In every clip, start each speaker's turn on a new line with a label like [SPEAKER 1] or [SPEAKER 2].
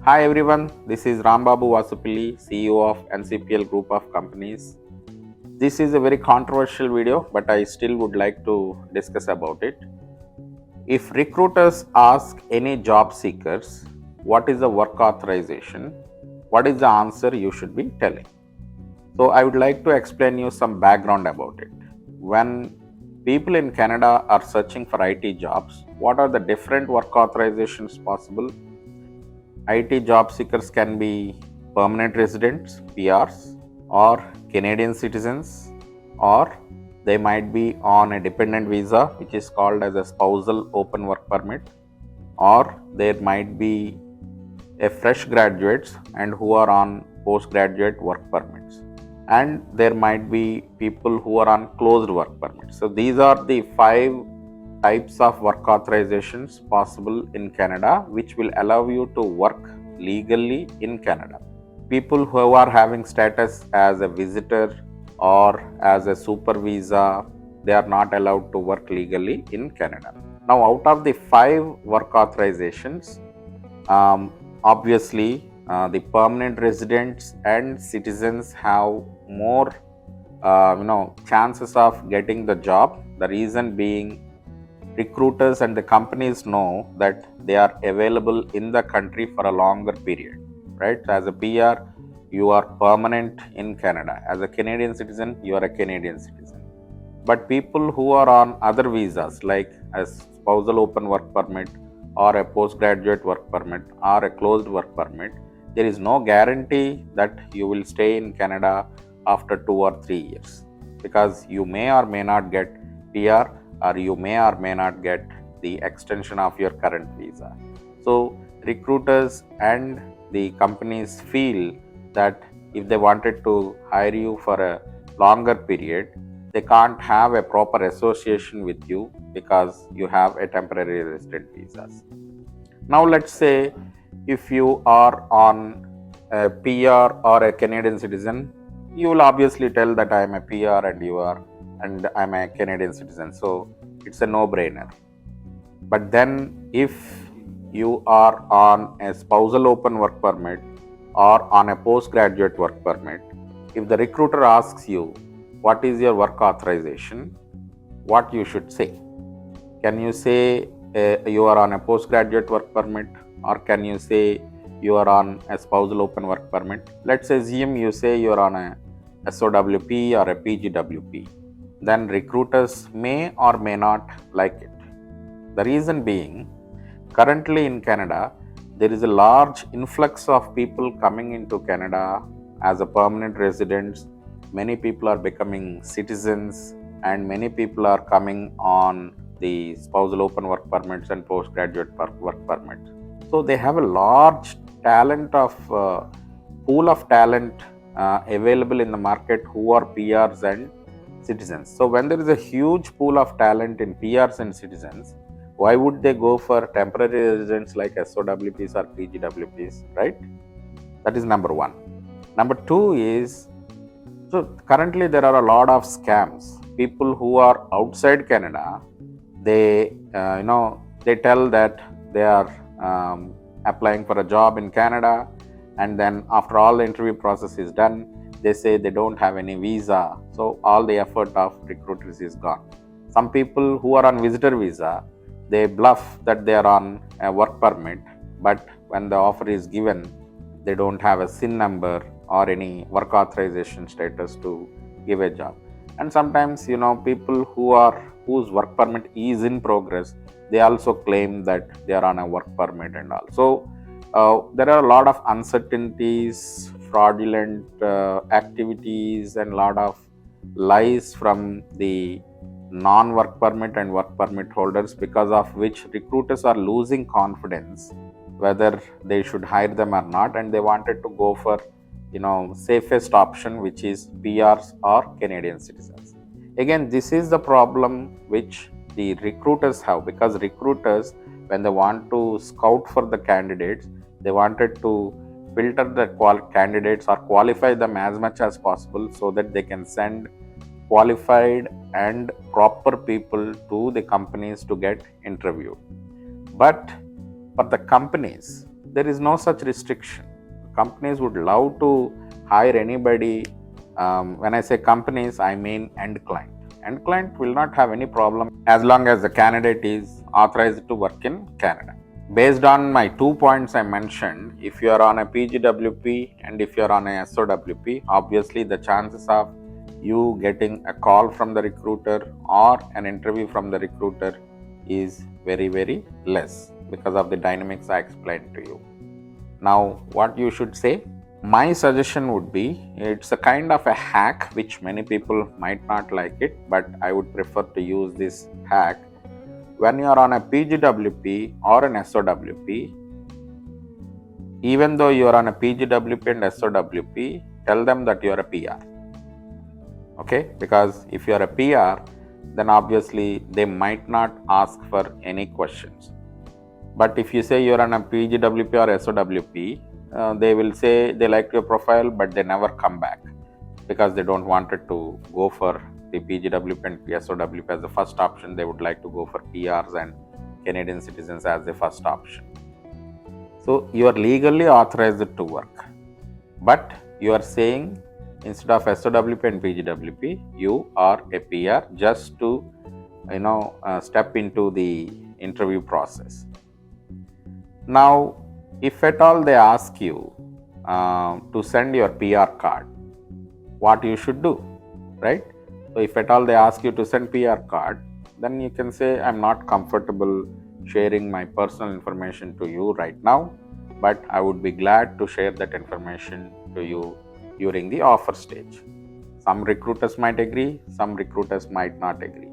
[SPEAKER 1] Hi everyone, this is Rambabu Vasupilli, CEO of NCPL Group of Companies. This is a very controversial video, but I still would like to discuss about it. If recruiters ask any job seekers, what is the work authorization? What is the answer you should be telling? So I would like to explain you some background about it. When people in Canada are searching for IT jobs, what are the different work authorizations possible? IT job seekers can be permanent residents, PRs, or Canadian citizens, or they might be on a dependent visa, which is called as a spousal open work permit, or there might be a fresh graduates and who are on postgraduate work permits, and there might be people who are on closed work permits. So these are the five types of work authorizations possible in Canada, which will allow you to work legally in Canada. People who are having status as a visitor or as a super visa, they are not allowed to work legally in Canada. Now, out of the five work authorizations, obviously, the permanent residents and citizens have more, chances of getting the job. The reason being, recruiters and the companies know that they are available in the country for a longer period, right? As a PR, you are permanent in Canada. As a Canadian citizen, you are a Canadian citizen. But people who are on other visas, like a spousal open work permit or a postgraduate work permit or a closed work permit, there is no guarantee that you will stay in Canada after 2 or 3 years, because you may or may not get PR, or you may or may not get the extension of your current visa. So recruiters and the companies feel that if they wanted to hire you for a longer period, they can't have a proper association with you because you have a temporary resident visas. Now let's say if you are on a PR or a Canadian citizen, you will obviously tell that I am a PR and I'm a Canadian citizen. So it's a no-brainer. But then if you are on a spousal open work permit or on a postgraduate work permit, if the recruiter asks you what is your work authorization, what you should say? Can you say you are on a postgraduate work permit, or can you say you are on a spousal open work permit? Let's assume you say you are on a SOWP or a PGWP. Then recruiters may or may not like it. The reason being, currently in Canada, there is a large influx of people coming into Canada as a permanent residents. Many people are becoming citizens, and many people are coming on the spousal open work permits and postgraduate work permits. So they have a large talent of pool of talent available in the market who are PRs and citizens. So when there is a huge pool of talent in PRs and citizens, why would they go for temporary residents like SOWPs or PGWPs, right? That is number one. Number two is, so currently there are a lot of scams. People who are outside Canada, they they tell that they are applying for a job in Canada, and then after all the interview process is done, they say they don't have any visa. So all the effort of recruiters is gone. Some people who are on visitor visa, they bluff that they are on a work permit, but when the offer is given, they don't have a SIN number or any work authorization status to give a job. And sometimes, people whose work permit is in progress, they also claim that they are on a work permit and all. So there are a lot of uncertainties, fraudulent activities, and a lot of lies from the non-work permit and work permit holders, because of which recruiters are losing confidence whether they should hire them or not, and they wanted to go for safest option, which is PRs or Canadian citizens. Again, this is the problem which the recruiters have, because recruiters, when they want to scout for the candidates, they wanted to filter the candidates or qualify them as much as possible so that they can send qualified and proper people to the companies to get interviewed. But for the companies, there is no such restriction. Companies would love to hire anybody. When I say companies, I mean end client. End client will not have any problem as long as the candidate is authorized to work in Canada. Based on my 2 points I mentioned, if you are on a PGWP and if you are on a SOWP, obviously the chances of you getting a call from the recruiter or an interview from the recruiter is very, very less because of the dynamics I explained to you. Now, what you should say? My suggestion would be, it's a kind of a hack which many people might not like it, but I would prefer to use this hack. When you are on a PGWP or an SOWP, even though you are on a PGWP and SOWP, tell them that you are a PR. Okay, because if you are a PR, then obviously they might not ask for any questions. But if you say you are on a PGWP or SOWP, they will say they like your profile, but they never come back because they don't want it to go for the PGWP and SOWP as the first option. They would like to go for PRs and Canadian citizens as the first option. So you are legally authorized to work, but you are saying instead of SOWP and PGWP, you are a PR just to step into the interview process. Now, if at all they ask you to send your PR card, what you should do, right? So if at all they ask you to send PR card, then you can say, I'm not comfortable sharing my personal information to you right now, but I would be glad to share that information to you during the offer stage. Some recruiters might agree, some recruiters might not agree.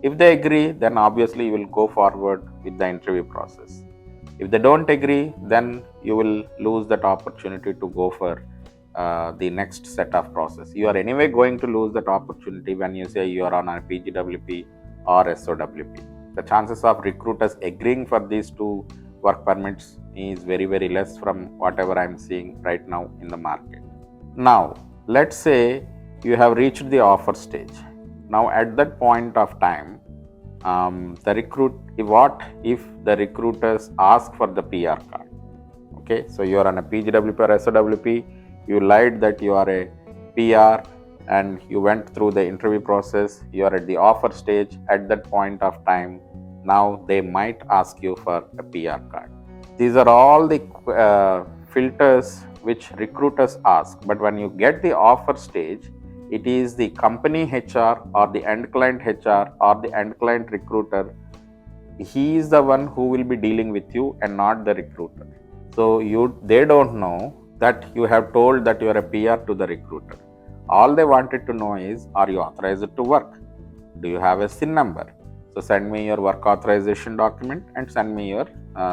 [SPEAKER 1] If they agree, then obviously you will go forward with the interview process. If they don't agree, then you will lose that opportunity to go for the next set of process. You are anyway going to lose that opportunity when you say you are on a PGWP or SOWP. The chances of recruiters agreeing for these two work permits is very, very less from whatever I am seeing right now in the market. Now, let's say you have reached the offer stage. Now, at that point of time, what if the recruiters ask for the PR card? Okay, so you are on a PGWP or SOWP, you lied that you are a PR and you went through the interview process, you are at the offer stage. At that point of time, now they might ask you for a PR card. These are all the filters which recruiters ask, but when you get the offer stage, it is the company HR or the end client HR or the end client recruiter. He is the one who will be dealing with you and not the recruiter. So they don't know that you have told that you are a PR to the recruiter. All they wanted to know is, are you authorized to work? Do you have a SIN number? So send me your work authorization document and send me your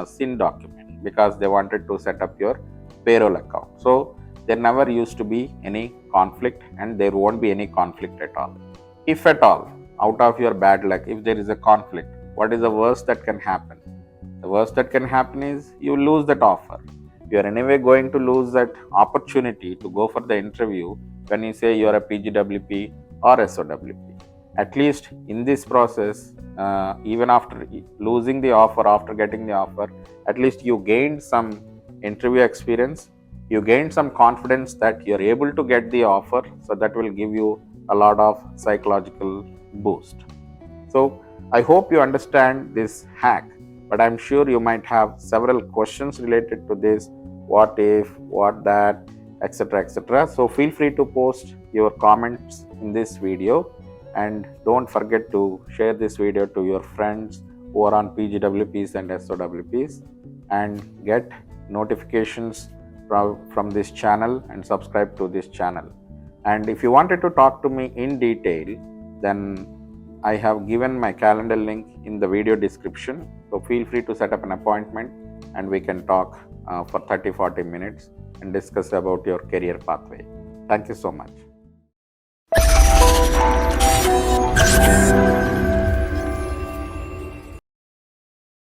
[SPEAKER 1] SIN document, because they wanted to set up your payroll account. So there never used to be any conflict and there won't be any conflict at all. If at all, out of your bad luck, if there is a conflict, what is the worst that can happen? The worst that can happen is you lose that offer. You are anyway going to lose that opportunity to go for the interview when you say you are a PGWP or SOWP. At least in this process, even after losing the offer, after getting the offer, at least you gained some interview experience. You gain some confidence that you're able to get the offer, so that will give you a lot of psychological boost. So I hope you understand this hack, but I'm sure you might have several questions related to this, what if, what that, etc. etc. So feel free to post your comments in this video, and don't forget to share this video to your friends who are on PGWPs and SOWPs, and get notifications from this channel and subscribe to this channel. And if you wanted to talk to me in detail, then I have given my calendar link in the video description. So feel free to set up an appointment and we can talk for 30-40 minutes and discuss about your career pathway. Thank you so much.